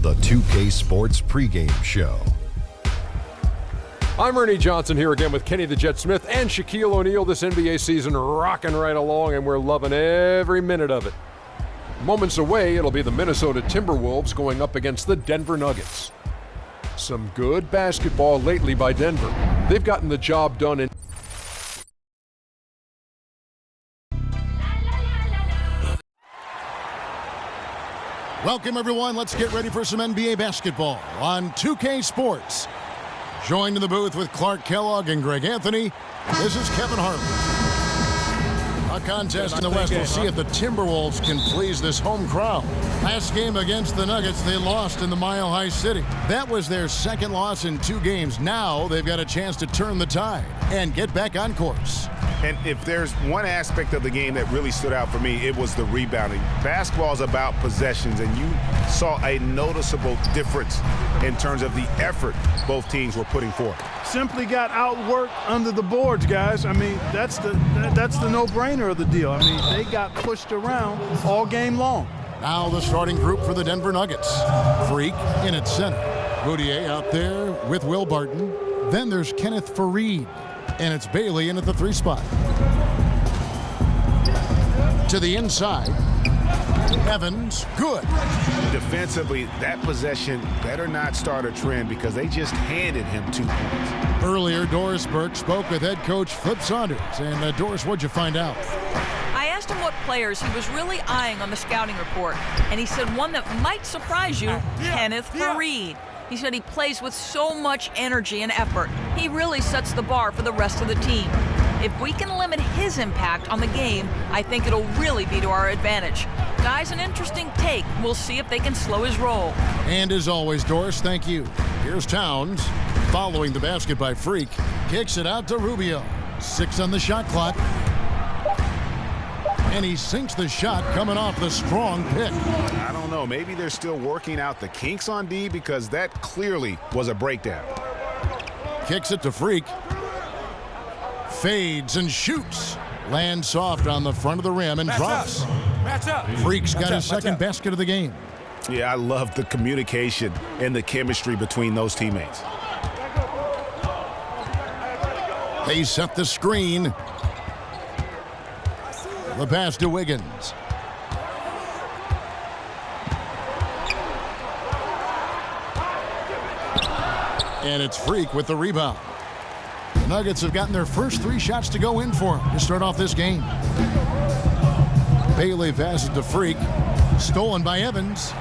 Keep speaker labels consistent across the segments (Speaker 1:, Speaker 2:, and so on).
Speaker 1: the 2K Sports pregame show.
Speaker 2: I'm Ernie Johnson here again with Kenny the Jet Smith and Shaquille O'Neal. This NBA season rocking right along, and we're loving every minute of it. Moments away, it'll be the Minnesota Timberwolves going up against the Denver Nuggets. Some good basketball lately by Denver. They've gotten the job done in
Speaker 3: Welcome, everyone. Let's get ready for some NBA basketball on 2K Sports. Joined in the booth with Clark Kellogg and Greg Anthony, this is Kevin Harlan. A contest in the West will see if the Timberwolves can please this home crowd. Last game against the Nuggets, they lost in the Mile High City. That was their second loss in 2 games. Now they've got a chance to turn the tide and get back on course.
Speaker 4: And if there's one aspect of the game that really stood out for me, it was the rebounding. Basketball is about possessions, and you saw a noticeable difference in terms of the effort both teams were putting forth.
Speaker 5: Simply got outworked under the boards, guys. I mean, that's the no-brainer of the deal. I mean, they got pushed around all game long.
Speaker 3: Now the starting group for the Denver Nuggets. Freak in its center. Boudier out there with Will Barton. Then there's Kenneth Faried. And it's Bailey in at the 3 spot. To the inside. Evans, good.
Speaker 4: Defensively, that possession better not start a trend because they just handed him 2 points.
Speaker 3: Earlier, Doris Burke spoke with head coach Flip Saunders. And Doris, what'd you find out?
Speaker 6: I asked him what players he was really eyeing on the scouting report. And he said one that might surprise you, Kenneth Faried. He said he plays with so much energy and effort. He really sets the bar for the rest of the team. If we can limit his impact on the game, I think it'll really be to our advantage. Guys, an interesting take. We'll see if they can slow his roll.
Speaker 3: And as always, Doris, thank you. Here's Towns, following the basket by Freak. Kicks it out to Rubio. 6 on the shot clock. And he sinks the shot coming off the strong pick.
Speaker 4: I don't know. Maybe they're still working out the kinks on D because that clearly was a breakdown.
Speaker 3: Kicks it to Freak. Fades and shoots. Lands soft on the front of the rim and drops.
Speaker 7: Match up.
Speaker 3: Freak's got his second basket of the game.
Speaker 4: Yeah, I love the communication and the chemistry between those teammates.
Speaker 3: They set the screen. The pass to Wiggins. And it's Freak with the rebound. The Nuggets have gotten their first 3 shots to go in for him to start off this game. Bailey passes to Freak. Stolen by Evans.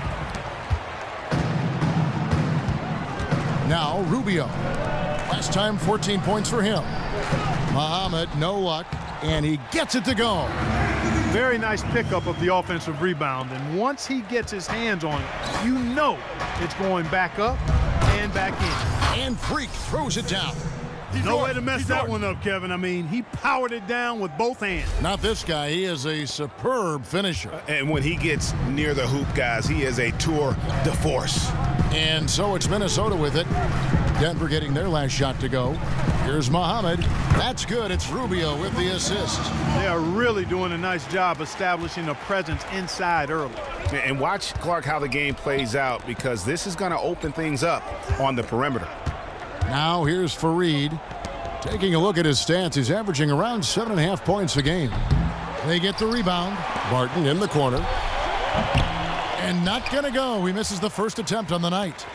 Speaker 3: Now Rubio. Last time 14 points for him. Muhammad, no luck. And he gets it to go.
Speaker 5: Very nice pickup of the offensive rebound. And once he gets his hands on it, you know it's going back up and back in.
Speaker 3: And Freak throws it down.
Speaker 5: No way to mess that one up, Kevin. I mean, he powered it down with both hands.
Speaker 3: Not this guy. He is a superb finisher.
Speaker 4: And when he gets near the hoop, guys, he is a tour de force.
Speaker 3: And so it's Minnesota with it. Denver getting their last shot to go. Here's Muhammad. That's good. It's Rubio with the assist.
Speaker 5: They are really doing a nice job establishing a presence inside early.
Speaker 4: And watch, Clark, how the game plays out because this is going to open things up on the perimeter.
Speaker 3: Now here's Faried. Taking a look at his stats, he's averaging around 7.5 points a game. They get the rebound. Barton in the corner. And not going to go. He misses the first attempt on the night.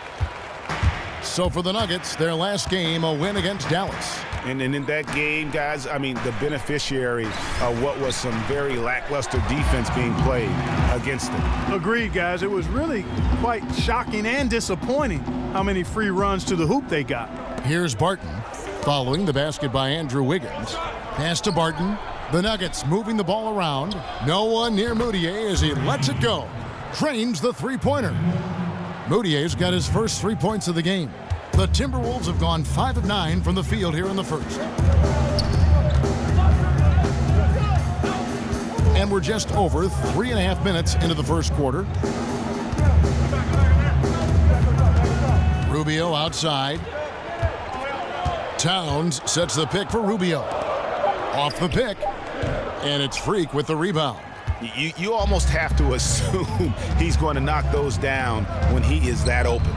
Speaker 3: So for the Nuggets, their last game, a win against Dallas.
Speaker 4: And in that game, guys, I mean, the beneficiary of what was some very lackluster defense being played against them.
Speaker 5: Agreed, guys. It was really quite shocking and disappointing how many free runs to the hoop they got.
Speaker 3: Here's Barton, following the basket by Andrew Wiggins. Pass to Barton. The Nuggets moving the ball around. No one near Moutier as he lets it go. Trains the three-pointer. Moutier's got his first 3 points of the game. The Timberwolves have gone 5 of 9 from the field here in the first. And we're just over 3.5 minutes into the first quarter. Rubio outside. Towns sets the pick for Rubio. Off the pick. And it's Freak with the rebound.
Speaker 4: You almost have to assume he's going to knock those down when he is that open.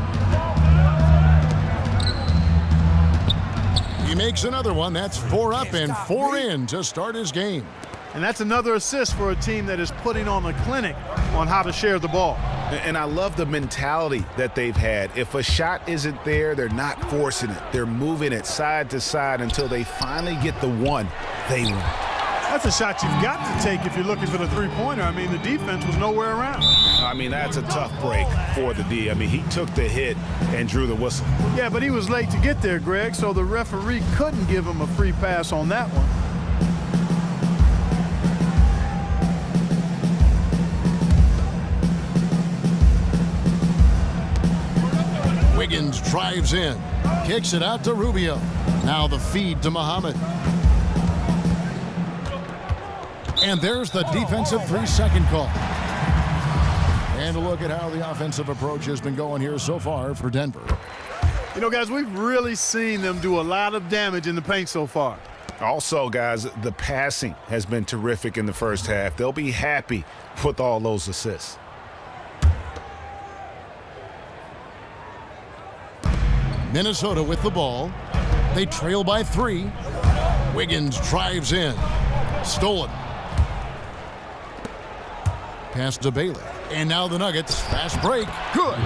Speaker 3: He makes another one. That's 4 up and 4 in to start his game.
Speaker 5: And that's another assist for a team that is putting on a clinic on how to share the ball.
Speaker 4: And I love the mentality that they've had. If a shot isn't there, they're not forcing it. They're moving it side to side until they finally get the one they want.
Speaker 5: That's a shot you've got to take if you're looking for the three-pointer. I mean, the defense was nowhere around.
Speaker 4: I mean, that's a tough break for the D. I mean, he took the hit and drew the whistle.
Speaker 5: Yeah, but he was late to get there, Greg, so the referee couldn't give him a free pass on that one.
Speaker 3: Wiggins drives in, kicks it out to Rubio. Now the feed to Muhammad. And there's the defensive 3-second call. And a look at how the offensive approach has been going here so far for Denver.
Speaker 5: You know, guys, we've really seen them do a lot of damage in the paint so far.
Speaker 4: Also, guys, the passing has been terrific in the first half. They'll be happy with all those assists.
Speaker 3: Minnesota with the ball. They trail by 3. Wiggins drives in. Stolen. Pass to Bailey. And now the Nuggets. Fast break. Good.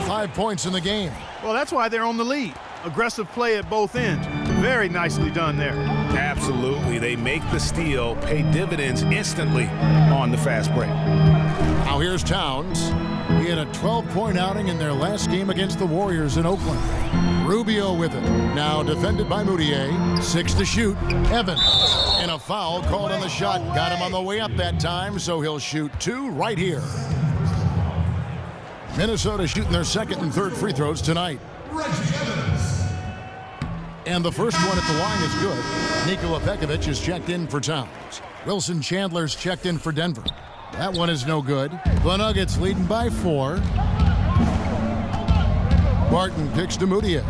Speaker 3: 5 points in the game.
Speaker 5: Well, that's why they're on the lead. Aggressive play at both ends. Very nicely done there.
Speaker 4: Absolutely. They make the steal, pay dividends instantly on the fast break.
Speaker 3: Now here's Towns. He had a 12-point outing in their last game against the Warriors in Oakland. Rubio with it. Now defended by Moutier. 6 to shoot. Evans. And a foul called on the shot. Got him on the way up that time, so he'll shoot 2 right here. Minnesota shooting their second and third free throws tonight. And the first one at the line is good. Nikola Pekovic is checked in for Towns. Wilson Chandler's checked in for Denver. That one is no good. The Nuggets leading by 4. Barton kicks to Moutier.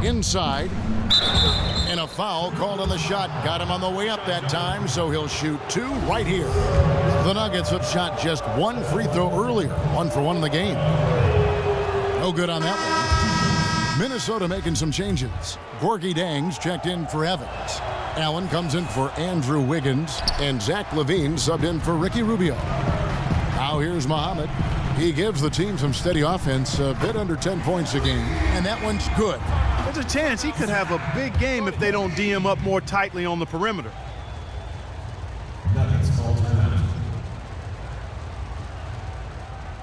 Speaker 3: Inside. And a foul called on the shot. Got him on the way up that time, so he'll shoot 2 right here. The Nuggets have shot just 1 free throw earlier. 1 for 1 in the game. No good on that one. Minnesota making some changes. Gorgie Dang's checked in for Evans. Allen comes in for Andrew Wiggins. And Zach LaVine subbed in for Ricky Rubio. Now here's Muhammad. He gives the team some steady offense, a bit under 10 points a game. And that one's good.
Speaker 5: There's a chance he could have a big game if they don't D him up more tightly on the perimeter.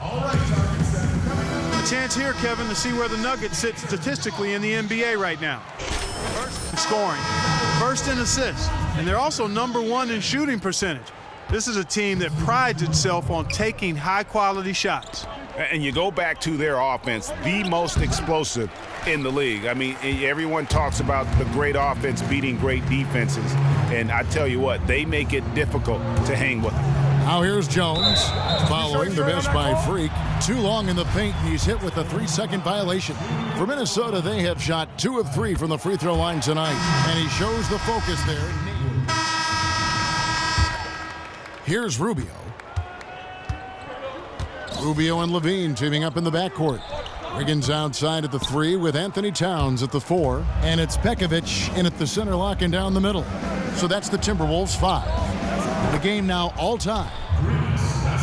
Speaker 5: A chance here, Kevin, to see where the Nuggets sit statistically in the NBA right now. First in scoring, first in assists, and they're also #1 in shooting percentage. This is a team that prides itself on taking high-quality shots.
Speaker 4: And you go back to their offense, the most explosive in the league. I mean, everyone talks about the great offense beating great defenses. And I tell you what, they make it difficult to hang with them.
Speaker 3: Now here's Jones following the miss by Freak. Too long in the paint, and he's hit with a 3-second violation. For Minnesota, they have shot 2 of 3 from the free throw line tonight. And he shows the focus there. Here's Rubio. Rubio and LaVine teaming up in the backcourt. Wiggins outside at the 3 with Anthony Towns at the 4. And it's Pekovic in at the center, locking down the middle. So that's the Timberwolves 5. The game now all time.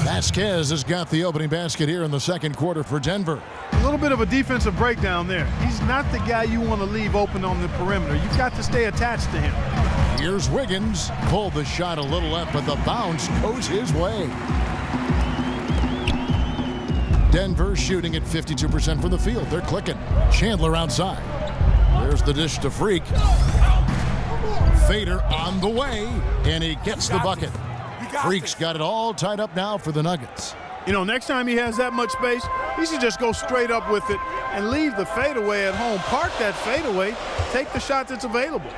Speaker 3: Vasquez has got the opening basket here in the second quarter for Denver.
Speaker 5: A little bit of a defensive breakdown there. He's not the guy you want to leave open on the perimeter. You've got to stay attached to him.
Speaker 3: Here's Wiggins. Pulled the shot a little left, but the bounce goes his way. Denver shooting at 52% from the field. They're clicking. Chandler outside. There's the dish to Freak. Fader on the way, and he gets the bucket. Freak's got it all tied up now for the Nuggets.
Speaker 5: You know, next time he has that much space, he should just go straight up with it and leave the fadeaway at home. Park that fadeaway. Take the shot that's available.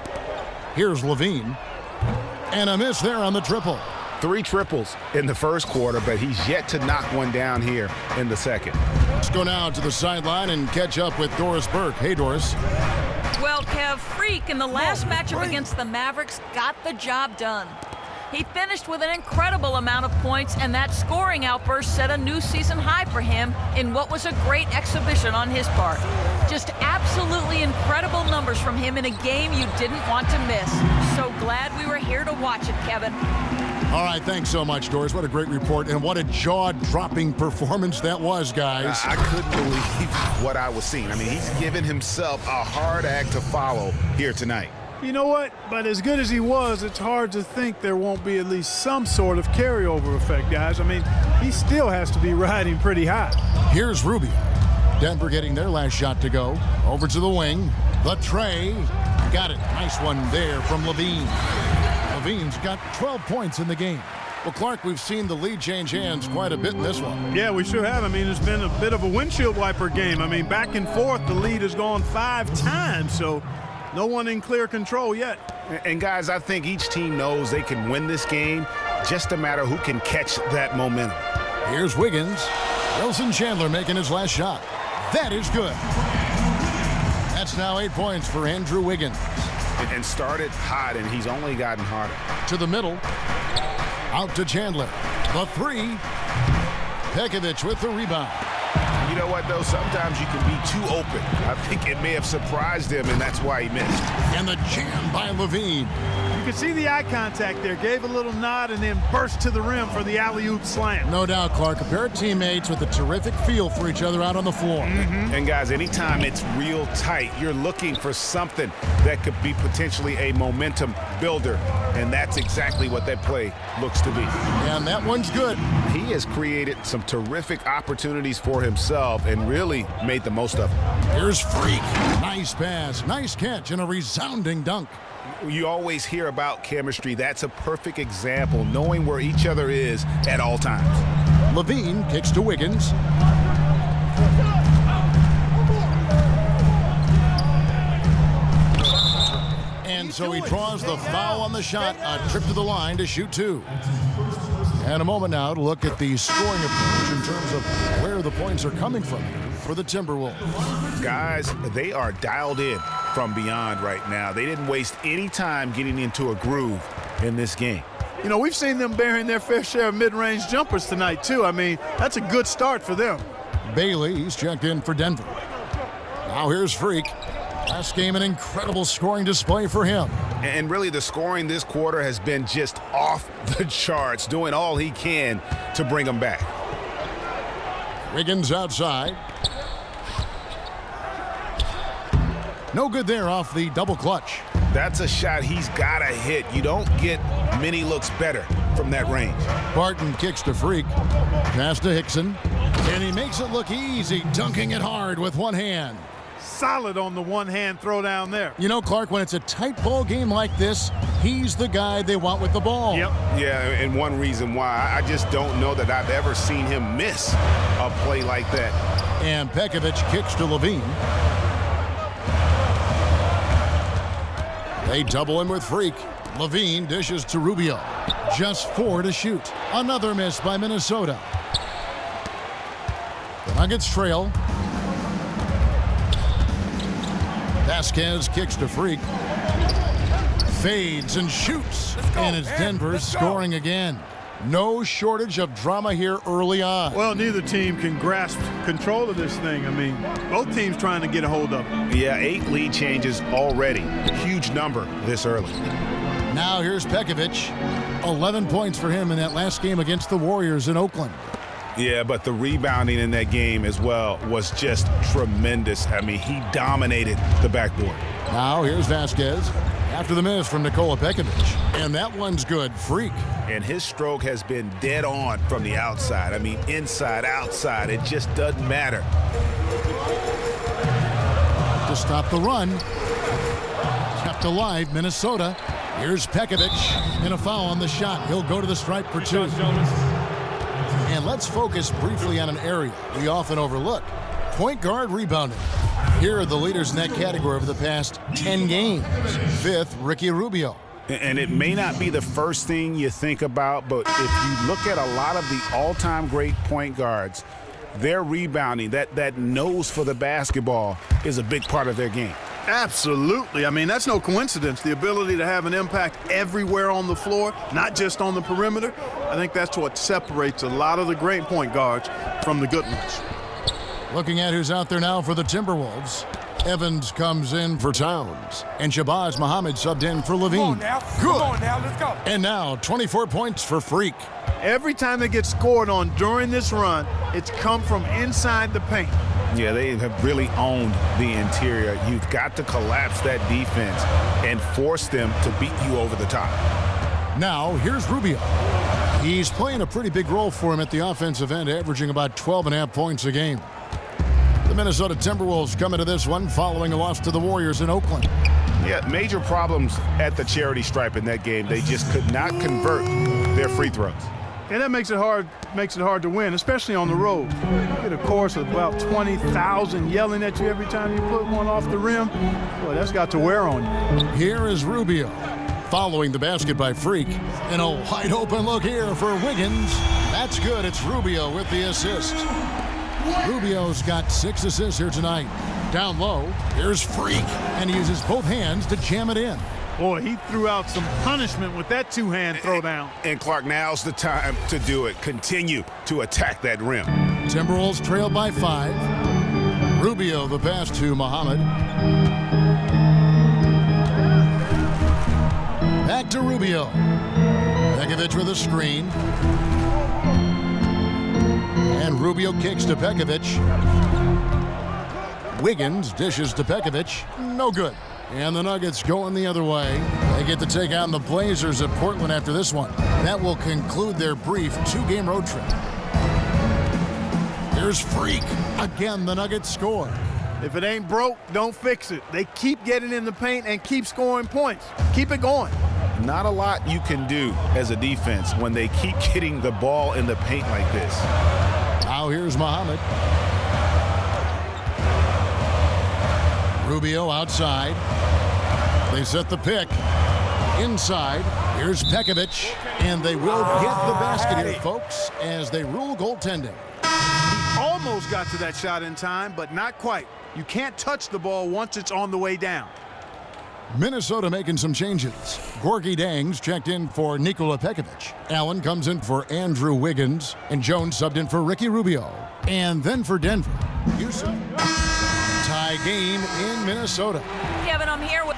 Speaker 3: Here's LaVine. And a miss there on the triple.
Speaker 4: 3 triples in the first quarter, but he's yet to knock one down here in the second.
Speaker 3: Let's go now to the sideline and catch up with Doris Burke. Hey, Doris.
Speaker 6: Well, Kev, Freak in the last matchup against the Mavericks got the job done. He finished with an incredible amount of points, and that scoring outburst set a new season high for him in what was a great exhibition on his part. Just absolutely incredible numbers from him in a game you didn't want to miss. So glad we were here to watch it, Kevin.
Speaker 3: All right, thanks so much, Doris. What a great report, and what a jaw-dropping performance that was, guys.
Speaker 4: I couldn't believe what I was seeing. I mean, he's given himself a hard act to follow here tonight.
Speaker 5: You know what? But as good as he was, it's hard to think there won't be at least some sort of carryover effect, guys. I mean, he still has to be riding pretty high.
Speaker 3: Here's Rubio. Denver getting their last shot to go. Over to the wing. The tray. Got it. Nice one there from Levine. Levine's got 12 points in the game. Well, Clark, we've seen the lead change hands quite a bit in this one.
Speaker 5: Yeah, we sure have. I mean, it's been a bit of a windshield wiper game. I mean, back and forth, the lead has gone 5 times, so no one in clear control yet.
Speaker 4: And guys, I think each team knows they can win this game, just a matter who can catch that momentum.
Speaker 3: Here's Wiggins. Wilson Chandler making his last shot. That is good. That's now 8 points for Andrew Wiggins.
Speaker 4: And started hot, and he's only gotten harder.
Speaker 3: To the middle. Out to Chandler. The three. Pekovic with the rebound.
Speaker 4: You know what, though? Sometimes you can be too open. I think it may have surprised him, and that's why he missed.
Speaker 3: And the jam by Levine.
Speaker 5: You could see the eye contact there. Gave a little nod and then burst to the rim for the alley-oop slam.
Speaker 3: No doubt, Clark. A pair of teammates with a terrific feel for each other out on the floor.
Speaker 4: And, guys, anytime it's real tight, you're looking for something that could be potentially a momentum builder, and that's exactly what that play looks to be.
Speaker 3: And that one's good.
Speaker 4: He has created some terrific opportunities for himself and really made the most of them.
Speaker 3: Here's Freak. Nice pass, nice catch, and a resounding dunk.
Speaker 4: You always hear about chemistry. That's a perfect example, knowing where each other is at all times.
Speaker 3: Levine kicks to Wiggins. And so he draws the foul on the shot, a trip to the line to shoot 2. And a moment now to look at the scoring approach in terms of where the points are coming from for the Timberwolves.
Speaker 4: Guys, they are dialed in from beyond right now. They didn't waste any time getting into a groove in this game.
Speaker 5: You know, we've seen them bearing their fair share of mid-range jumpers tonight, too. I mean, that's a good start for them.
Speaker 3: Bailey, he's checked in for Denver. Now here's Freak. Last game, an incredible scoring display for him.
Speaker 4: And really, the scoring this quarter has been just off the charts, doing all he can to bring them back.
Speaker 3: Wiggins outside. No good there off the double clutch.
Speaker 4: That's a shot he's got to hit. You don't get many looks better from that range.
Speaker 3: Barton kicks to Freak. Pass to Hickson. And he makes it look easy, dunking it hard with one hand.
Speaker 5: Solid on the one-hand throw down there.
Speaker 3: You know, Clark, when it's a tight ball game like this, he's the guy they want with the ball.
Speaker 5: Yep.
Speaker 4: Yeah, and one reason why, I just don't know that I've ever seen him miss a play like that.
Speaker 3: And Pekovic kicks to Levine. They double him with Freak. Levine dishes to Rubio. Just 4 to shoot. Another miss by Minnesota. The Nuggets trail. Vasquez kicks to Freak. Fades and shoots. And it's Denver scoring again. No shortage of drama here early on.
Speaker 5: Well, neither team can grasp control of this thing. I mean, both teams trying to get a hold of it.
Speaker 4: Yeah, 8 lead changes already. Huge number this early.
Speaker 3: Now here's Pekovic. 11 points for him in that last game against the Warriors in Oakland.
Speaker 4: Yeah, but the rebounding in that game as well was just tremendous. I mean, he dominated the backboard.
Speaker 3: Now here's Vasquez after the miss from Nikola Pekovic. And that one's good. Freak.
Speaker 4: And his stroke has been dead on from the outside. I mean, inside, outside, it just doesn't matter.
Speaker 3: To stop the run. Kept alive, Minnesota. Here's Pekovic and a foul on the shot. He'll go to the stripe for 2. And let's focus briefly on an area we often overlook. Point guard rebounding. Here are the leaders in that category over the past 10 games. 5th, Ricky Rubio.
Speaker 4: And it may not be the first thing you think about, but if you look at a lot of the all-time great point guards, their rebounding, that nose for the basketball is a big part of their game.
Speaker 5: Absolutely. I mean, that's no coincidence. The ability to have an impact everywhere on the floor, not just on the perimeter. I think that's what separates a lot of the great point guards from the good ones.
Speaker 3: Looking at who's out there now for the Timberwolves. Evans comes in for Towns. And Shabazz Muhammad subbed in for Levine.
Speaker 7: Come on now.
Speaker 3: Good.
Speaker 7: Come on now, let's go.
Speaker 3: And now 24 points for Freak.
Speaker 5: Every time they get scored on during this run, it's come from inside the paint.
Speaker 4: Yeah, they have really owned the interior. You've got to collapse that defense and force them to beat you over the top.
Speaker 3: Now, here's Rubio. He's playing a pretty big role for him at the offensive end, averaging about 12.5 points a game. The Minnesota Timberwolves come into this one following a loss to the Warriors in Oakland.
Speaker 4: Yeah, major problems at the charity stripe in that game. They just could not convert their free throws.
Speaker 5: And that makes it hard to win, especially on the road. You get a chorus of about 20,000 yelling at you every time you put one off the rim. Boy, that's got to wear on you.
Speaker 3: Here is Rubio following the basket by Freak. And a wide open look here for Wiggins. That's good. It's Rubio with the assist. Rubio's got 6 assists here tonight. Down low, here's Freak. And he uses both hands to jam it in.
Speaker 5: Boy, he threw out some punishment with that two-hand throwdown.
Speaker 4: And Clark, now's the time to do it. Continue to attack that rim.
Speaker 3: Timberwolves trail by 5. Rubio the pass to Muhammad. Back to Rubio. Pekovic with a screen. And Rubio kicks to Pekovic. Wiggins dishes to Pekovic. No good. And the Nuggets going the other way. They get to take on the Blazers at Portland after this one. That will conclude their brief 2-game road trip. Here's Freak. Again, the Nuggets score.
Speaker 5: If it ain't broke, don't fix it. They keep getting in the paint and keep scoring points. Keep it going.
Speaker 4: Not a lot you can do as a defense when they keep getting the ball in the paint like this.
Speaker 3: Now here's Muhammad. Rubio outside. They set the pick. Inside. Here's Pekovic. And they will get the basket here, folks, as they rule goaltending.
Speaker 5: He almost got to that shot in time, but not quite. You can't touch the ball once it's on the way down.
Speaker 3: Minnesota making some changes. Gorgie Dangs checked in for Nikola Pekovic. Allen comes in for Andrew Wiggins. And Jones subbed in for Ricky Rubio. And then for Denver, Yusuf. Tie game in Minnesota.
Speaker 6: Kevin, I'm here with...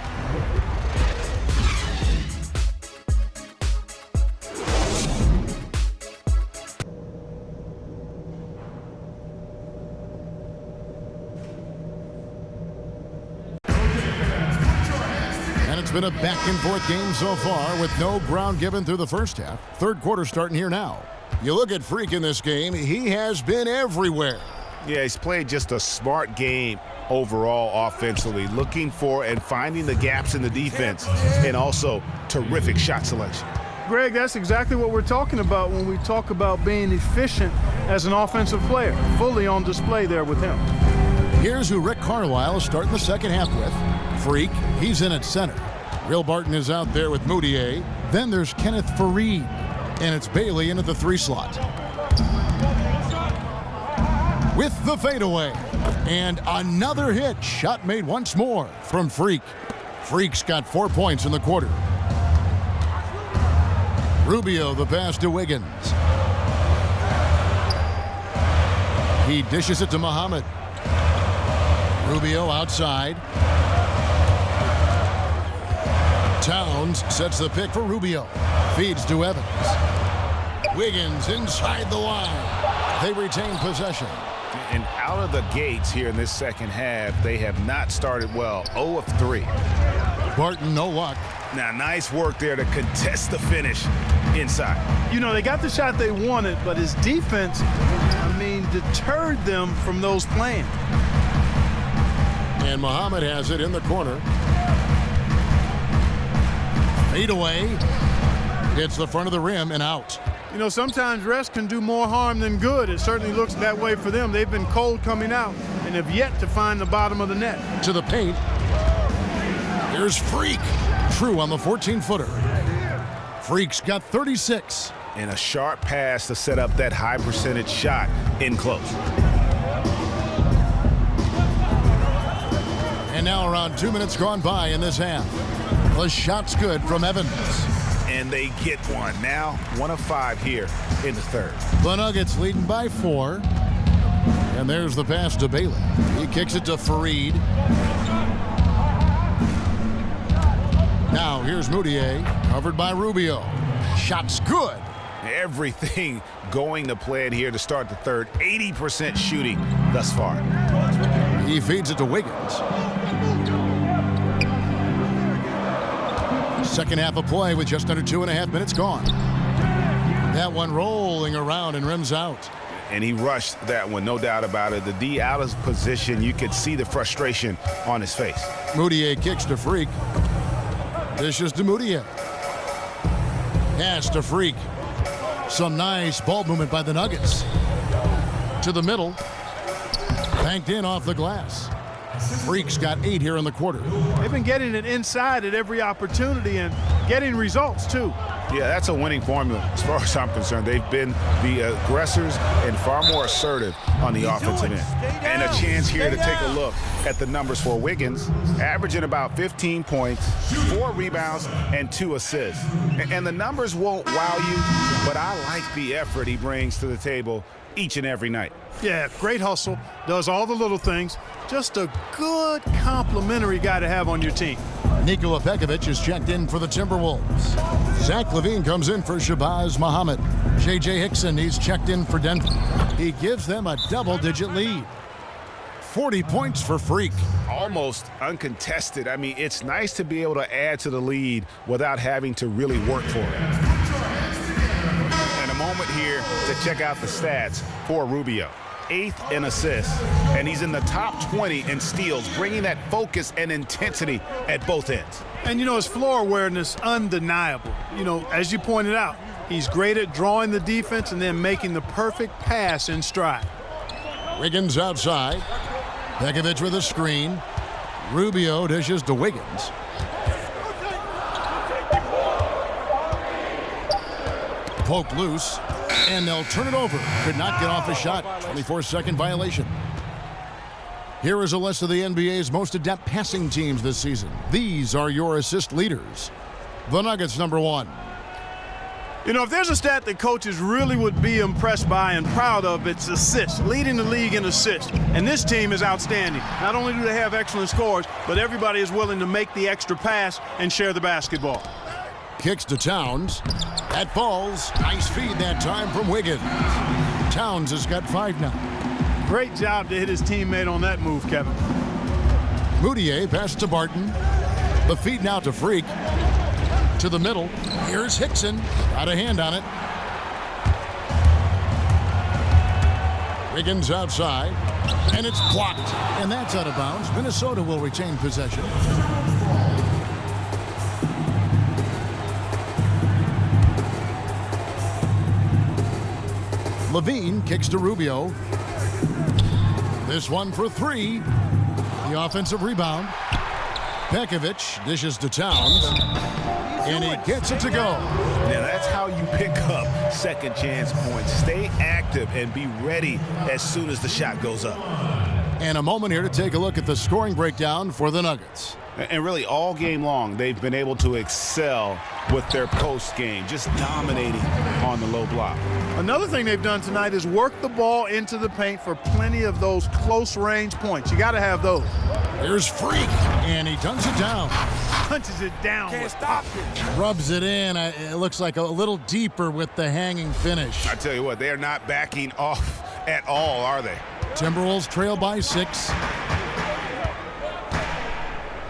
Speaker 3: It's been a back-and-forth game so far with no ground given through the first half. Third quarter starting here now. You look at Freak in this game, he has been everywhere.
Speaker 4: Yeah, he's played just a smart game overall offensively, looking for and finding the gaps in the defense, and also terrific shot selection.
Speaker 5: Greg, that's exactly what we're talking about when we talk about being efficient as an offensive player. Fully on display there with him.
Speaker 3: Here's who Rick Carlisle is starting the second half with. Freak, he's in at center. Will Barton is out there with Moutier. Then there's Kenneth Faried. And it's Bailey in at the 3 slot. With the fadeaway. And another hit. Shot made once more from Freak. Freak's got 4 points in the quarter. Rubio the pass to Wiggins. He dishes it to Muhammad. Rubio outside. Towns sets the pick for Rubio. Feeds to Evans. Wiggins inside the line. They retain possession.
Speaker 4: And out of the gates here in this second half, they have not started well. 0 of 3.
Speaker 3: Barton, no luck.
Speaker 4: Now, nice work there to contest the finish inside.
Speaker 5: You know, they got the shot they wanted, but his defense, deterred them from those playing.
Speaker 3: And Muhammad has it in the corner. Fade away. Hits the front of the rim and out.
Speaker 5: You know, sometimes rest can do more harm than good. It certainly looks that way for them. They've been cold coming out and have yet to find the bottom of the net.
Speaker 3: To the paint. Here's Freak. True on the 14-footer. Freak's got 36.
Speaker 4: And a sharp pass to set up that high percentage shot in close.
Speaker 3: And now around 2 minutes gone by in this half. The shot's good from Evans.
Speaker 4: And they get one. Now 1 of 5 here in the third.
Speaker 3: The Nuggets leading by 4. And there's the pass to Bailey. He kicks it to Fareed. Now here's Moutier, covered by Rubio. Shot's good.
Speaker 4: Everything going to plan here to start the third. 80% shooting thus far.
Speaker 3: He feeds it to Wiggins. Second half of play with just under 2.5 minutes gone. That one rolling around and rims out.
Speaker 4: And he rushed that one, no doubt about it. The D out of position. You could see the frustration on his face.
Speaker 3: Moutier kicks to Freak. Dishes to Moutier. Pass to Freak. Some nice ball movement by the Nuggets. To the middle. Banked in off the glass. Freak's got 8 here in the quarter.
Speaker 5: They've been getting it inside at every opportunity and getting results, too.
Speaker 4: Yeah, that's a winning formula as far as I'm concerned. They've been the aggressors and far more assertive on the offensive end. And a chance here to take a look at the numbers for Wiggins, averaging about 15 points, 4 rebounds, and 2 assists. And the numbers won't wow you, but I like the effort he brings to the table each and every night.
Speaker 5: Yeah, great hustle, does all the little things. Just a good complimentary guy to have on your team.
Speaker 3: Nikola Pekovic is checked in for the Timberwolves. Zach LaVine comes in for Shabazz Muhammad. J.J. Hickson, he's checked in for Denver. He gives them a double-digit lead. 40 points for Freak.
Speaker 4: Almost uncontested. I mean, it's nice to be able to add to the lead without having to really work for it. And a moment here to check out the stats for Rubio. 8th in assists, and he's in the top 20 in steals, bringing that focus and intensity at both ends.
Speaker 5: And, his floor awareness, undeniable. As you pointed out, he's great at drawing the defense and then making the perfect pass in stride.
Speaker 3: Wiggins outside. Pekovic with a screen. Rubio dishes to Wiggins. Poked loose. And they'll turn it over. Could not get off a shot. 24-second violation. Here is a list of the NBA's most adept passing teams this season. These are your assist leaders. The Nuggets, number 1.
Speaker 5: If there's a stat that coaches really would be impressed by and proud of, it's assists, leading the league in assists. And this team is outstanding. Not only do they have excellent scores, but everybody is willing to make the extra pass and share the basketball.
Speaker 3: Kicks to Towns. That falls. Nice feed that time from Wiggins. Towns has got 5 now.
Speaker 5: Great job to hit his teammate on that move, Kevin.
Speaker 3: Moutier passes to Barton. The feed now to Freak. To the middle. Here's Hickson. Got a hand on it. Wiggins outside. And it's blocked. And that's out of bounds. Minnesota will retain possession. LaVine kicks to Rubio. This one for 3. The offensive rebound. Pekovic dishes to Towns. And he gets it to go.
Speaker 4: Now that's how you pick up second chance points. Stay active and be ready as soon as the shot goes up.
Speaker 3: And a moment here to take a look at the scoring breakdown for the Nuggets.
Speaker 4: And really all game long, they've been able to excel with their post game, just dominating on the low block.
Speaker 5: Another thing they've done tonight is work the ball into the paint for plenty of those close range points. You got to have those.
Speaker 3: Here's Freak, and he dunks it down.
Speaker 5: Punches it down. Can't stop it.
Speaker 3: Rubs it in. It looks like a little deeper with the hanging finish.
Speaker 4: I tell you what, they are not backing off at all, are they?
Speaker 3: Timberwolves trail by 6.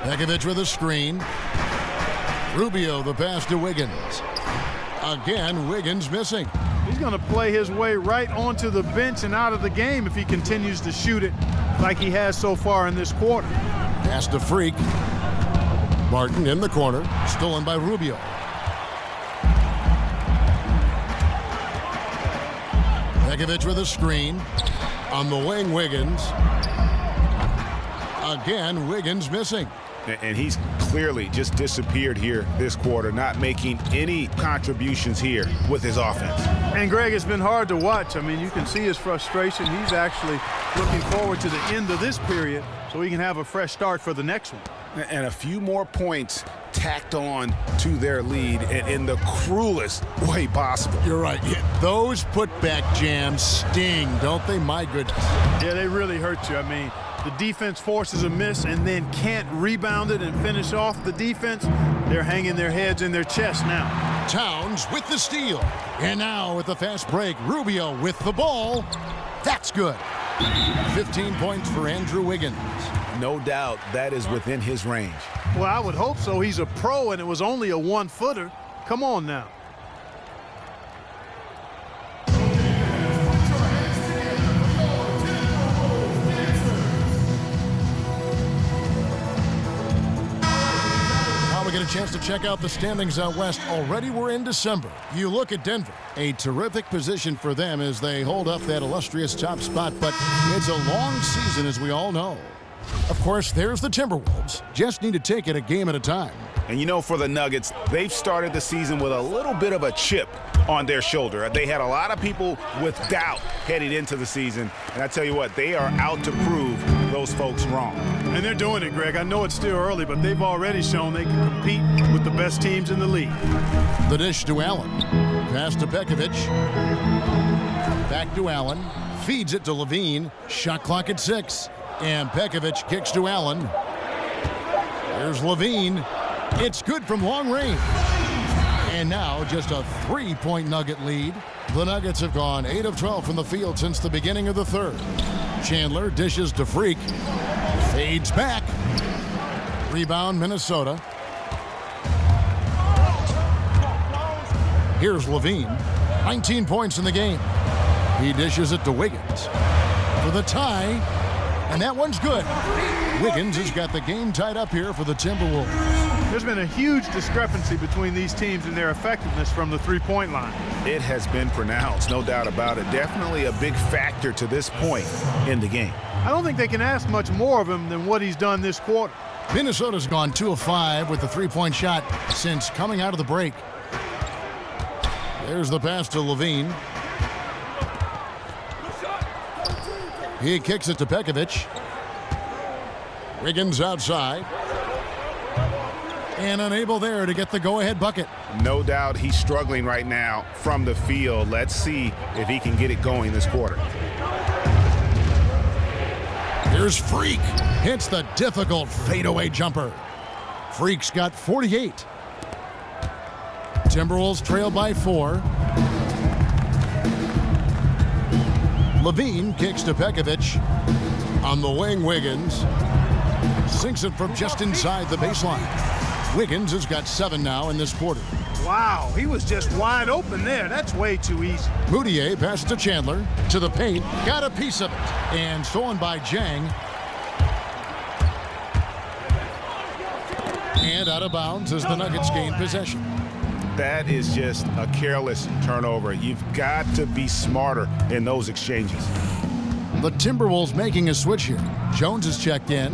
Speaker 3: Pekovic with a screen. Rubio the pass to Wiggins. Again, Wiggins missing.
Speaker 5: He's going to play his way right onto the bench and out of the game if he continues to shoot it like he has so far in this quarter.
Speaker 3: Pass to Freak. Martin in the corner, stolen by Rubio. Pekovic with a screen. On the wing, Wiggins. Again, Wiggins missing.
Speaker 4: And he's clearly just disappeared here this quarter, not making any contributions here with his offense.
Speaker 5: And Greg, it's been hard to watch. I mean, you can see his frustration. He's actually looking forward to the end of this period so he can have a fresh start for the next one.
Speaker 4: And a few more points tacked on to their lead in the cruelest way possible.
Speaker 3: You're right. Yeah, those putback jams sting, don't they? My goodness.
Speaker 5: Yeah, they really hurt you. I mean, the defense forces a miss and then can't rebound it and finish off the defense. They're hanging their heads in their chest now.
Speaker 3: Towns with the steal. And now with the fast break, Rubio with the ball. That's good. 15 points for Andrew Wiggins.
Speaker 4: No doubt that is within his range.
Speaker 5: Well, I would hope so. He's a pro, and it was only a one-footer. Come on now.
Speaker 3: Now we get a chance to check out the standings out west. Already we're in December. You look at Denver. A terrific position for them as they hold up that illustrious top spot, but it's a long season, as we all know. Of course, there's the Timberwolves. Just need to take it a game at a time.
Speaker 4: And you know, for the Nuggets, they've started the season with a little bit of a chip on their shoulder. They had a lot of people with doubt heading into the season. And I tell you what, they are out to prove those folks wrong.
Speaker 5: And they're doing it, Greg. I know it's still early, but they've already shown they can compete with the best teams in the league.
Speaker 3: The dish to Allen. Pass to Pekovic. Back to Allen. Feeds it to Levine. Shot clock at 6. And Pekovic kicks to Allen. Here's Levine. It's good from long range. And now just a 3-point Nugget lead. The Nuggets have gone 8 of 12 from the field since the beginning of the third. Chandler dishes to Freak. Fades back. Rebound Minnesota. Here's Levine. 19 points in the game. He dishes it to Wiggins for the tie. And that one's good. Wiggins has got the game tied up here for the Timberwolves.
Speaker 5: There's been a huge discrepancy between these teams in their effectiveness from the three-point line.
Speaker 4: It has been pronounced, no doubt about it. Definitely a big factor to this point in the game.
Speaker 5: I don't think they can ask much more of him than what he's done this quarter.
Speaker 3: Minnesota's gone 2 of 5 with the three-point shot since coming out of the break. There's the pass to Levine. He kicks it to Pekovic. Wiggins outside. And unable there to get the go-ahead bucket.
Speaker 4: No doubt he's struggling right now from the field. Let's see if he can get it going this quarter.
Speaker 3: Here's Freak. Hits the difficult fadeaway jumper. Freak's got 48. Timberwolves trail by 4. Levine kicks to Pekovic. On the wing, Wiggins sinks it from just inside the baseline. Wiggins has got 7 now in this quarter.
Speaker 5: Wow, he was just wide open there. That's way too easy.
Speaker 3: Moutier passes to Chandler. To the paint. Got a piece of it. And stolen by Jang. And out of bounds as the Nuggets gain possession.
Speaker 4: That is just a careless turnover. You've got to be smarter in those exchanges.
Speaker 3: The Timberwolves making a switch here. Jones is checked in.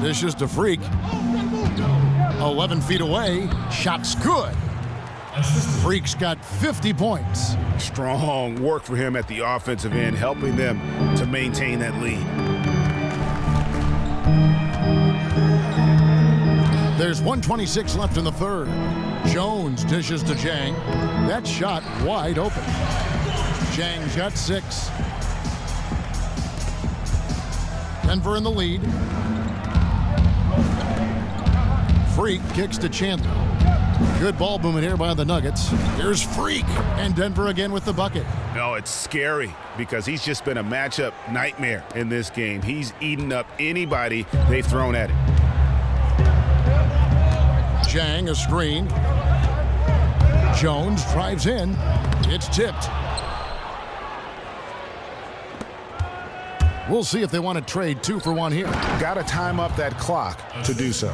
Speaker 3: Dishes to Freak. 11 feet away. Shot's good. Freak's got 50 points.
Speaker 4: Strong work for him at the offensive end, helping them to maintain that lead.
Speaker 3: There's 1:26 left in the third. Jones dishes to Jang. That shot wide open. Jang's got 6. Denver in the lead. Freak kicks to Chandler. Good ball movement here by the Nuggets. Here's Freak. And Denver again with the bucket.
Speaker 4: No, it's scary because he's just been a matchup nightmare in this game. He's eaten up anybody they've thrown at him.
Speaker 3: Jang a screen. Jones drives in. It's tipped. We'll see if they want to trade 2 for 1 here.
Speaker 4: Got to time up that clock to do so.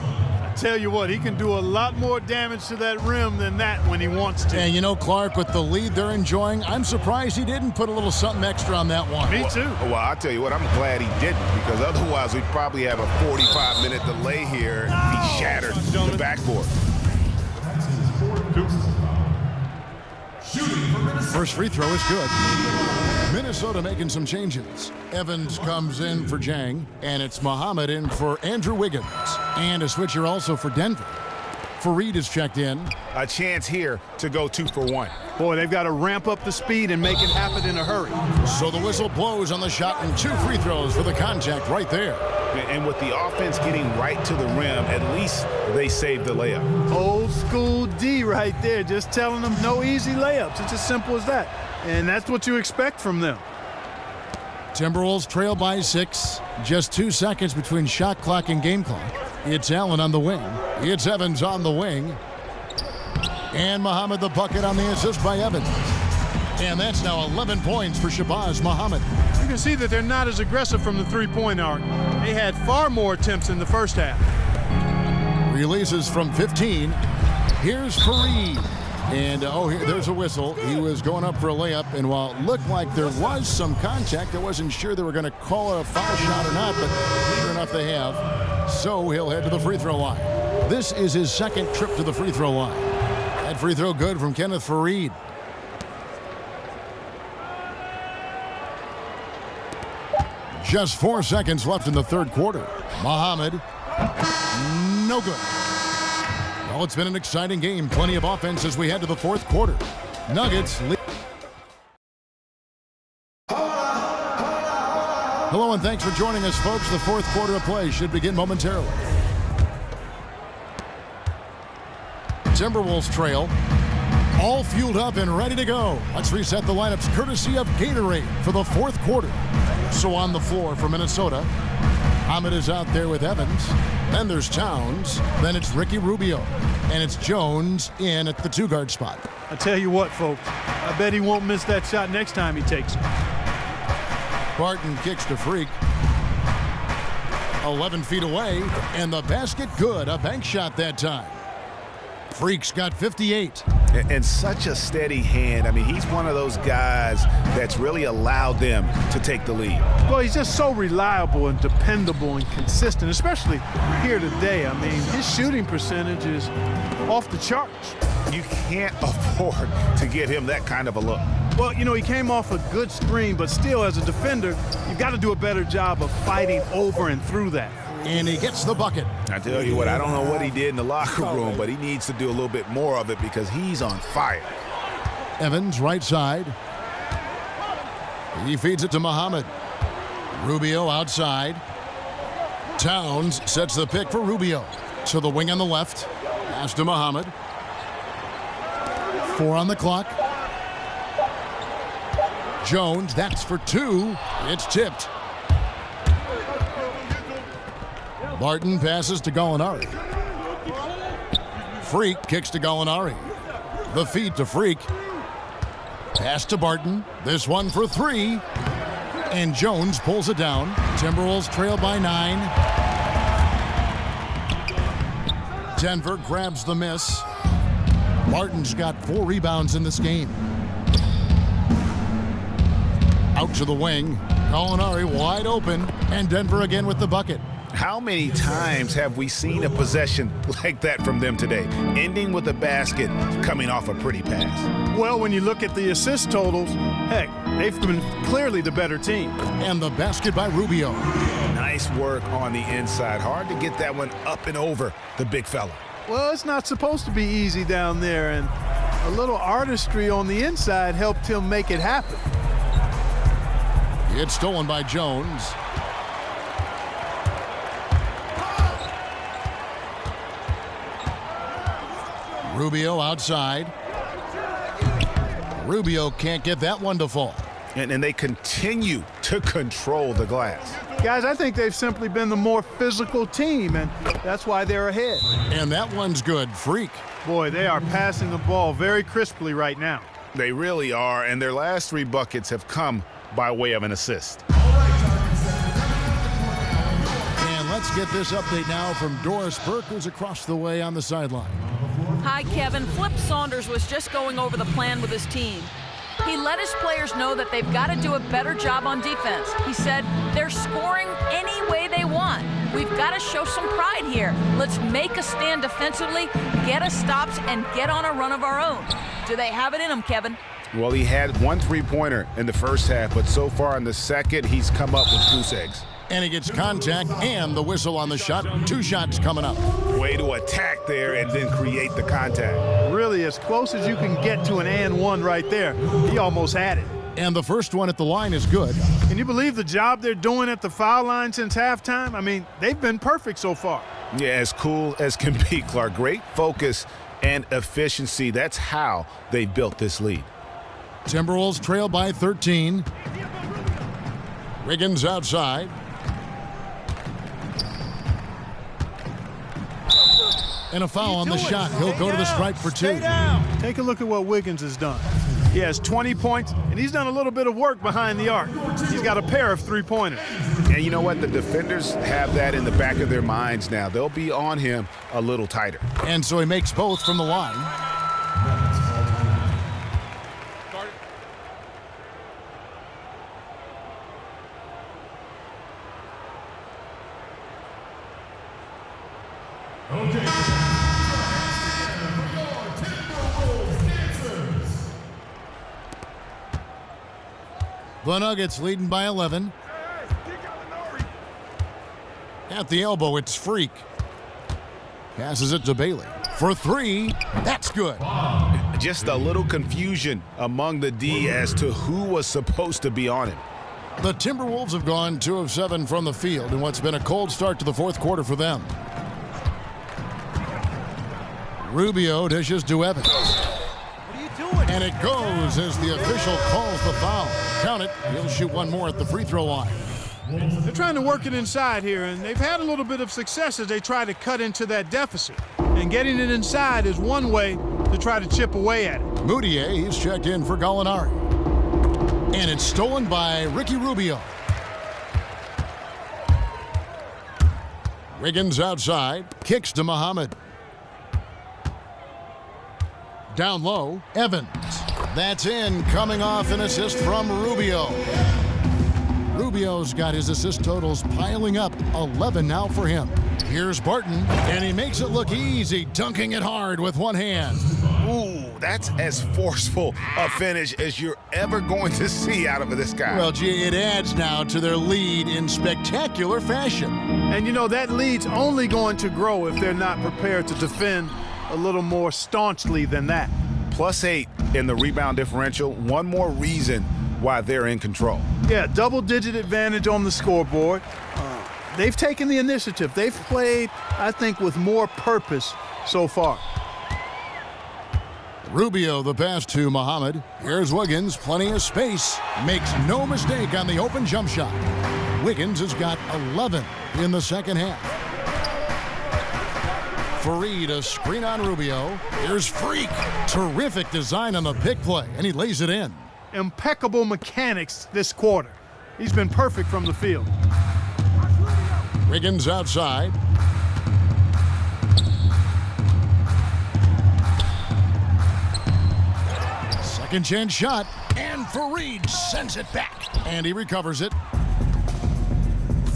Speaker 5: Tell you what, he can do a lot more damage to that rim than that when he wants to.
Speaker 3: And you know, Clark, with the lead they're enjoying, I'm surprised he didn't put a little something extra on that one.
Speaker 5: Me too.
Speaker 4: Well, I'll tell you what, I'm glad he didn't, because otherwise we'd probably have a 45-minute delay here if he shattered the backboard.
Speaker 3: First free throw is good. Minnesota making some changes. Evans comes in for Jang, and it's Muhammad in for Andrew Wiggins. And a switcher also for Denver. Fareed is checked in.
Speaker 4: A chance here to go 2 for 1.
Speaker 5: Boy, they've got to ramp up the speed and make it happen in a hurry.
Speaker 3: So the whistle blows on the shot and 2 free throws for the contact right there.
Speaker 4: And with the offense getting right to the rim, at least they saved the layup.
Speaker 5: Old school D right there, just telling them no easy layups. It's as simple as that. And that's what you expect from them.
Speaker 3: Timberwolves trail by 6. Just 2 seconds between shot clock and game clock. It's Allen on the wing. It's Evans on the wing. And Muhammad the bucket on the assist by Evans. And that's now 11 points for Shabazz Muhammad.
Speaker 5: You can see that they're not as aggressive from the three-point arc. They had far more attempts in the first half.
Speaker 3: Releases from 15. Here's Fareed. And, there's a whistle. He was going up for a layup, and while it looked like there was some contact, I wasn't sure they were going to call it a foul shot or not, but sure enough they have. So he'll head to the free throw line. This is his second trip to the free throw line. That free throw good from Kenneth Fareed. Just 4 seconds left in the third quarter. Muhammad, no good. Well, it's been an exciting game. Plenty of offense as we head to the fourth quarter. Nuggets lead. Hello and thanks for joining us, folks. The fourth quarter of play should begin momentarily. Timberwolves trail. All fueled up and ready to go. Let's reset the lineups courtesy of Gatorade for the fourth quarter. So on the floor for Minnesota, Muhammad is out there with Evans. Then there's Towns. Then it's Ricky Rubio. And it's Jones in at the 2-guard spot.
Speaker 5: I tell you what, folks, I bet he won't miss that shot next time he takes it.
Speaker 3: Barton kicks to Freak. 11 feet away, and the basket good. A bank shot that time. Freak's got 58.
Speaker 4: And such a steady hand. I mean, he's one of those guys that's really allowed them to take the lead.
Speaker 5: Well, he's just so reliable and dependable and consistent, especially here today. I mean, his shooting percentage is off the charts.
Speaker 4: You can't afford to give him that kind of a look.
Speaker 5: Well, you know, he came off a good screen, but still, as a defender, you've got to do a better job of fighting over and through that.
Speaker 3: And he gets the bucket.
Speaker 4: I tell you what, I don't know what he did in the locker room, but he needs to do a little bit more of it because he's on fire.
Speaker 3: Evans, right side. He feeds it to Muhammad. Rubio outside. Towns sets the pick for Rubio. To the wing on the left. Pass to Muhammad. 4 on the clock. Jones, that's for 2. It's tipped. Barton passes to Gallinari. Freak kicks to Gallinari. The feed to Freak. Pass to Barton. This one for 3. And Jones pulls it down. Timberwolves trail by 9. Denver grabs the miss. Barton's got 4 rebounds in this game. Out to the wing. Gallinari wide open. And Denver again with the bucket.
Speaker 4: How many times have we seen a possession like that from them today, ending with a basket coming off a pretty pass?
Speaker 5: Well, when you look at the assist totals, heck, they've been clearly the better team.
Speaker 3: And the basket by Rubio.
Speaker 4: Nice work on the inside. Hard to get that one up and over the big fella.
Speaker 5: Well, it's not supposed to be easy down there, and a little artistry on the inside helped him make it happen.
Speaker 3: It's stolen by Jones. Rubio outside. Rubio can't get that one to fall.
Speaker 4: And they continue to control the glass.
Speaker 5: Guys, I think they've simply been the more physical team, and that's why they're ahead.
Speaker 3: And that one's good. Freak.
Speaker 5: Boy, they are passing the ball very crisply right now.
Speaker 4: They really are, and their last 3 buckets have come by way of an assist.
Speaker 3: And let's get this update now from Doris Burke, who's across the way on the sideline.
Speaker 6: Hi, Kevin. Flip Saunders was just going over the plan with his team. He let his players know that they've got to do a better job on defense. He said, they're scoring any way they want. We've got to show some pride here. Let's make a stand defensively, get us stops, and get on a run of our own. Do they have it in them, Kevin?
Speaker 4: Well, he had one three-pointer in the first half, but so far in the second, he's come up with goose eggs.
Speaker 3: And he gets contact and the whistle on the shot. 2 shots coming up.
Speaker 4: Way to attack there and then create the contact.
Speaker 5: Really, as close as you can get to an and one right there. He almost had it.
Speaker 3: And the first one at the line is good.
Speaker 5: Can you believe the job they're doing at the foul line since halftime? I mean, they've been perfect so far.
Speaker 4: Yeah, as cool as can be, Clark. Great focus and efficiency. That's how they built this lead.
Speaker 3: Timberwolves trail by 13. Wiggins outside. And a foul on the shot. He'll go to the stripe for 2.
Speaker 5: Take a look at what Wiggins has done. He has 20 points, and he's done a little bit of work behind the arc. He's got a pair of three-pointers.
Speaker 4: And you know what? The defenders have that in the back of their minds now. They'll be on him a little tighter.
Speaker 3: And so he makes both from the line. The Nuggets leading by 11. At the elbow, it's Freak. Passes it to Bailey. For 3, that's good.
Speaker 4: Just a little confusion among the D as to who was supposed to be on him.
Speaker 3: The Timberwolves have gone 2 of 7 from the field in what's been a cold start to the fourth quarter for them. Rubio dishes to Evans. And it goes as the official calls the foul. Count it. He'll shoot one more at the free throw line.
Speaker 5: They're trying to work it inside here, and they've had a little bit of success as they try to cut into that deficit. And getting it inside is one way to try to chip away at it.
Speaker 3: Moutier, he's checked in for Gallinari. And it's stolen by Ricky Rubio. Wiggins outside. Kicks to Muhammad. Down low, Evans. That's in, coming off an assist from Rubio. Rubio's got his assist totals piling up, 11 now for him. Here's Barton, and he makes it look easy, dunking it hard with one hand.
Speaker 4: Ooh, that's as forceful a finish as you're ever going to see out of this guy.
Speaker 3: Well, gee, it adds now to their lead in spectacular fashion.
Speaker 5: And you know, that lead's only going to grow if they're not prepared to defend a little more staunchly than that.
Speaker 4: +8 in the rebound differential. One more reason why they're in control.
Speaker 5: Yeah, double-digit advantage on the scoreboard. They've taken the initiative. They've played, I think, with more purpose so far.
Speaker 3: Rubio the pass to Muhammad. Here's Wiggins, plenty of space. Makes no mistake on the open jump shot. Wiggins has got 11 in the second half. Fareed, a screen on Rubio. Here's Freak. Terrific design on the pick play, and he lays it in.
Speaker 5: Impeccable mechanics this quarter. He's been perfect from the field.
Speaker 3: Wiggins outside. Second chance shot, and Fareed sends it back. And he recovers it.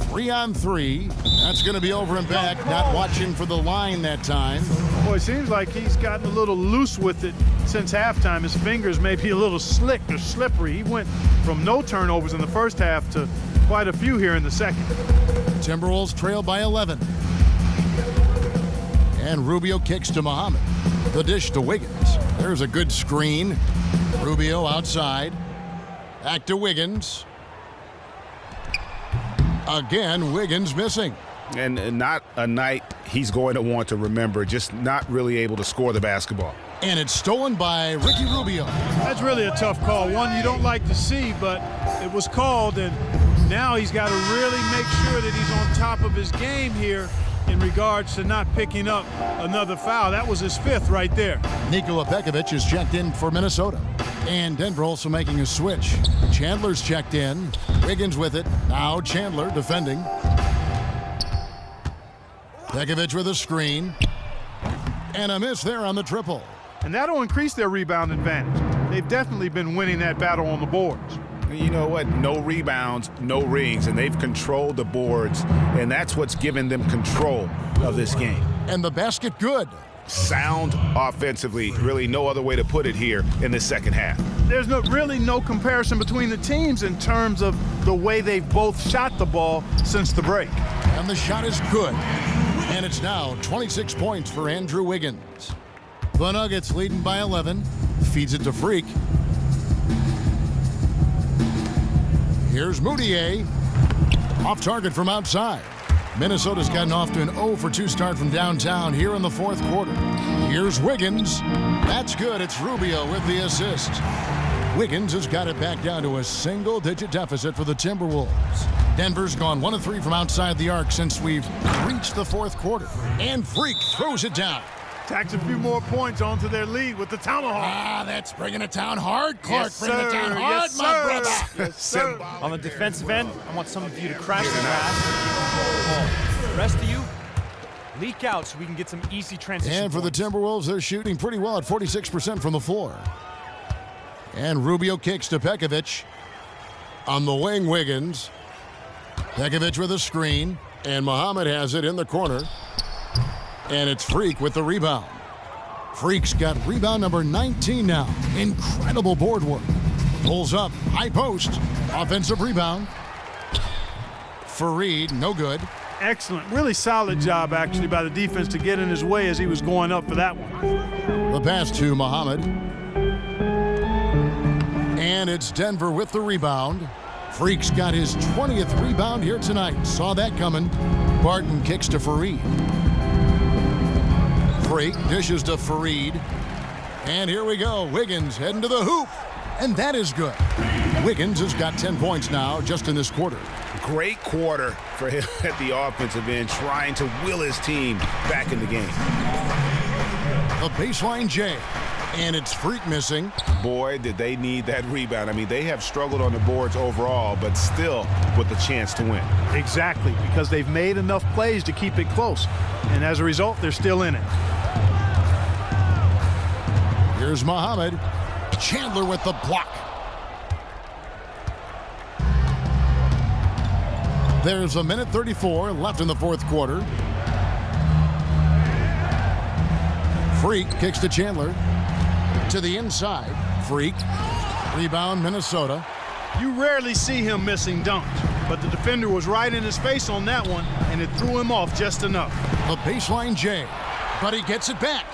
Speaker 3: 3 on 3. That's going to be over and back. Not watching for the line that time.
Speaker 5: Boy, it seems like he's gotten a little loose with it since halftime. His fingers may be a little slick or slippery. He went from no turnovers in the first half to quite a few here in the second.
Speaker 3: Timberwolves trail by 11. And Rubio kicks to Muhammad. The dish to Wiggins. There's a good screen. Rubio outside. Back to Wiggins. Again, Wiggins missing.
Speaker 4: And not a night he's going to want to remember, just not really able to score the basketball.
Speaker 3: And it's stolen by Ricky Rubio.
Speaker 5: That's really a tough call. One you don't like to see, but it was called, and now he's got to really make sure that he's on top of his game here in regards to not picking up another foul. That was his 5th right there.
Speaker 3: Nikola Pekovic is checked in for Minnesota. And Denver also making a switch. Chandler's checked in. Wiggins with it. Now Chandler defending. Pekovic with a screen. And a miss there on the triple.
Speaker 5: And that'll increase their rebound advantage. they've definitely been winning that battle on the boards.
Speaker 4: You know what? No rebounds, no rings, and they've controlled the boards, and that's what's given them control of this game.
Speaker 3: And the basket good.
Speaker 4: Sound offensively, really no other way to put it here in the second half.
Speaker 5: There's really no comparison between the teams in terms of the way they've both shot the ball since the break.
Speaker 3: And the shot is good. And it's now 26 points for Andrew Wiggins. The Nuggets leading by 11. Feeds it to Freak. Here's Moutier. Off target from outside. Minnesota's gotten off to an 0-for-2 start from downtown here in the fourth quarter. Here's Wiggins. That's good. It's Rubio with the assist. Wiggins has got it back down to a single-digit deficit for the Timberwolves. Denver's gone 1 of 3 from outside the arc since we've reached the fourth quarter. And Freak throws it down.
Speaker 5: Tacks a few more points onto their lead with the tomahawk.
Speaker 3: That's bringing it down hard, Clark.
Speaker 5: Yes,
Speaker 3: bringing it down
Speaker 5: sir.
Speaker 3: hard,
Speaker 5: Yes,
Speaker 3: my
Speaker 5: sir.
Speaker 3: brother.
Speaker 5: Yes, sir.
Speaker 7: On the defensive end, I want some of you to crash the glass. The rest of you, leak out so we can get some easy transition
Speaker 3: And for the
Speaker 7: points.
Speaker 3: Timberwolves, they're shooting pretty well at 46% from the floor. And Rubio kicks to Pekovic. On the wing, Wiggins. Pekovic with a screen. And Muhammad has it in the corner. And it's Freak with the rebound. Freak's got rebound number 19 now. Incredible board work. Pulls up, high post. Offensive rebound. Fareed, no good.
Speaker 5: Excellent. Really solid job, actually, by the defense to get in his way as he was going up for that one.
Speaker 3: The pass to Muhammad. And it's Denver with the rebound. Freak's got his 20th rebound here tonight. Saw that coming. Barton kicks to Fareed. Freak dishes to Fareed. And here we go. Wiggins heading to the hoop. And that is good. Wiggins has got 10 points now just in this quarter.
Speaker 4: Great quarter for him at the offensive end, trying to will his team back in the game.
Speaker 3: The baseline J. And it's Freak missing.
Speaker 4: Boy, did they need that rebound. I mean, they have struggled on the boards overall, but still with a chance to win.
Speaker 5: Exactly, because they've made enough plays to keep it close. And as a result, they're still in it.
Speaker 3: Here's Muhammad. Chandler with the block. There's a minute 34 left in the fourth quarter. Freak kicks to Chandler. To the inside. Freak. Rebound, Minnesota.
Speaker 5: You rarely see him missing dunks, but the defender was right in his face on that one, and it threw him off just enough.
Speaker 3: The baseline J. But he gets it back.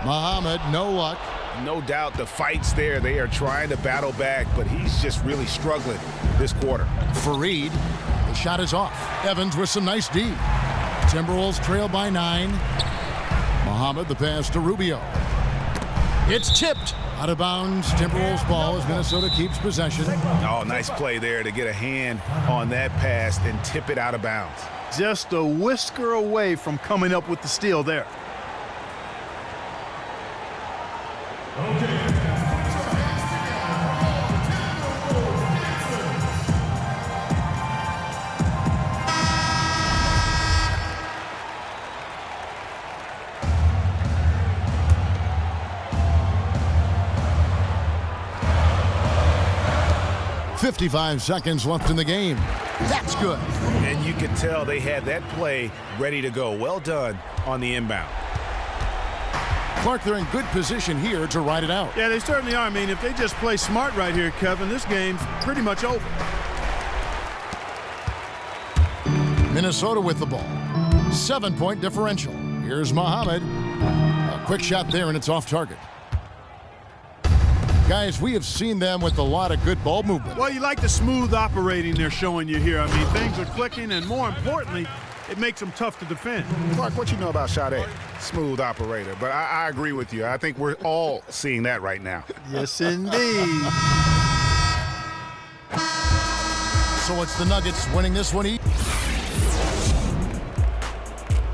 Speaker 3: Muhammad, no luck.
Speaker 4: No doubt the fight's there. They are trying to battle back, but he's just really struggling this quarter.
Speaker 3: Fareed. The shot is off. Evans with some nice D. Timberwolves trail by 9. Muhammad, the pass to Rubio. It's tipped. Out of bounds. Timberwolves ball as Minnesota keeps possession.
Speaker 4: Oh, nice play there to get a hand on that pass and tip it out of bounds.
Speaker 5: Just a whisker away from coming up with the steal there.
Speaker 3: .55 seconds left in the game. That's good.
Speaker 4: And you could tell they had that play ready to go. Well done on the inbound.
Speaker 3: Clark, they're in good position here to ride it out.
Speaker 5: Yeah, they certainly are. I mean, if they just play smart right here, Kevin, this game's pretty much over.
Speaker 3: Minnesota with the ball. 7-point differential. Here's Muhammad. A quick shot there, and it's off target. Guys, we have seen them with a lot of good ball movement.
Speaker 5: Well, you like the smooth operating they're showing you here. I mean, things are clicking, and more importantly, it makes them tough to defend.
Speaker 4: Clark, what you know about Sade? Smooth operator. But I agree with you. I think we're all seeing that right now.
Speaker 5: Yes, indeed.
Speaker 3: So it's the Nuggets winning this one.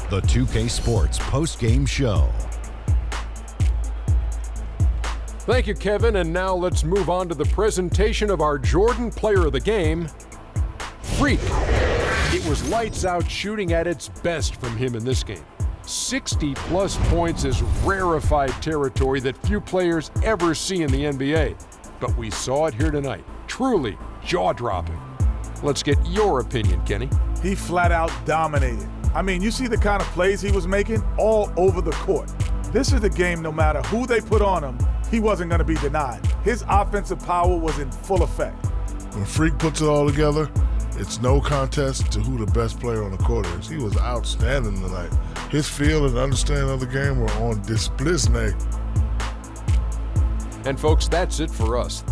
Speaker 1: The 2K Sports post-game show.
Speaker 2: Thank you, Kevin. And now let's move on to the presentation of our Jordan Player of the Game, Freak. It was lights out shooting at its best from him in this game. 60-plus points is rarefied territory that few players ever see in the NBA. But we saw it here tonight. Truly jaw-dropping. Let's get your opinion, Kenny.
Speaker 8: He flat out dominated. I mean, you see the kind of plays he was making all over the court. This is the game, no matter who they put on him, he wasn't going to be denied. His offensive power was in full effect.
Speaker 9: When Freak puts it all together, it's no contest to who the best player on the court is. He was outstanding tonight. His feel and understanding of the game were on display.
Speaker 2: And folks, that's it for us.